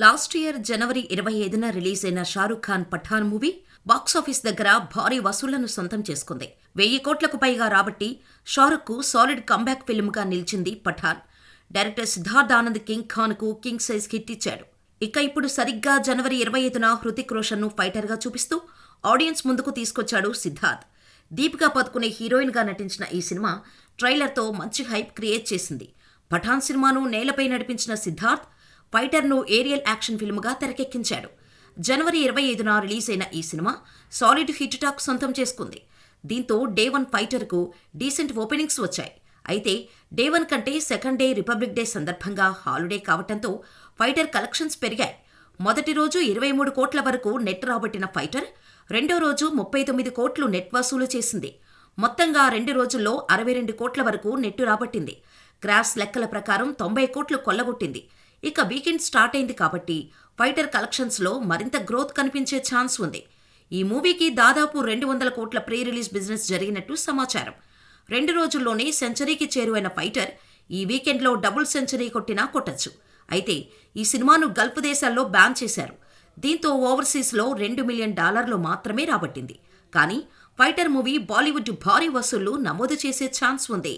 Last year జనవరి 25న release అయిన Shah Rukh Khan Pathan movie box office దగ్గర భారీ వసూళ్లను సొంతం చేసుకుంది. 1000 కోట్లకు పైగా రాబట్టి షారూఖ్కు సాలిడ్ కంబ్యాక్ ఫిల్మ్గా నిలిచింది పఠాన్. డైరెక్టర్ సిద్ధార్థ్ ఆనంద్ కింగ్ ఖాన్కు కింగ్ సైజ్ హిట్ ఇచ్చాడు. ఇక ఇప్పుడు సరిగ్గా జనవరి 25న హృతిక్ రోషన్ను ఫైటర్గా చూపిస్తూ ఆడియన్స్ ముందుకు తీసుకొచ్చాడు సిద్ధార్థ్. దీపికా పదుకునే హీరోయిన్గా నటించిన ఈ సినిమా ట్రైలర్తో మంచి హైప్ క్రియేట్ చేసింది. పఠాన్ సినిమాను నేలపై నడిపించిన సిద్ధార్థ్ ఫైటర్ను ఏరియల్ యాక్షన్ ఫిల్మ్గా తెరకెక్కించాడు. జనవరి 25న రిలీజ్ అయిన ఈ సినిమా సాలిడ్ హిట్ టాక్ సొంతం చేసుకుంది. దీంతో డే 1 ఫైటర్కు డీసెంట్ ఓపెనింగ్స్ వచ్చాయి. అయితే డే 1 కంటే సెకండ్ డే రిపబ్లిక్ డే సందర్భంగా హాలిడే కావటంతో ఫైటర్ కలెక్షన్స్ పెరిగాయి. మొదటి రోజు 23 కోట్ల వరకు నెట్ రాబట్టిన ఫైటర్ రెండో రోజు 39 కోట్లు నెట్ వసూలు చేసింది. మొత్తంగా 2 రోజుల్లో 62 కోట్ల వరకు నెట్టు రాబట్టింది. క్రాస్ లెక్కల ప్రకారం 90 కోట్లు కొల్లగొట్టింది. ఇక వీకెండ్ స్టార్ట్ అయింది కాబట్టి ఫైటర్ కలెక్షన్స్లో మరింత గ్రోత్ కనిపించే ఛాన్స్ ఉంది. ఈ మూవీకి దాదాపు 200 కోట్ల ప్రీ రిలీజ్ బిజినెస్ జరిగినట్టు సమాచారం. 2 రోజుల్లోనే సెంచరీకి చేరువైన ఫైటర్ ఈ వీకెండ్లో డబుల్ సెంచరీ కొట్టినా కొట్టచ్చు. అయితే ఈ సినిమాను గల్ఫ్ దేశాల్లో బ్యాన్ చేశారు. దీంతో ఓవర్సీస్లో $2 మిలియన్ మాత్రమే రాబట్టింది. కానీ ఫైటర్ మూవీ బాలీవుడ్ భారీ వసూళ్లు నమోదు చేసే ఛాన్స్ ఉంది.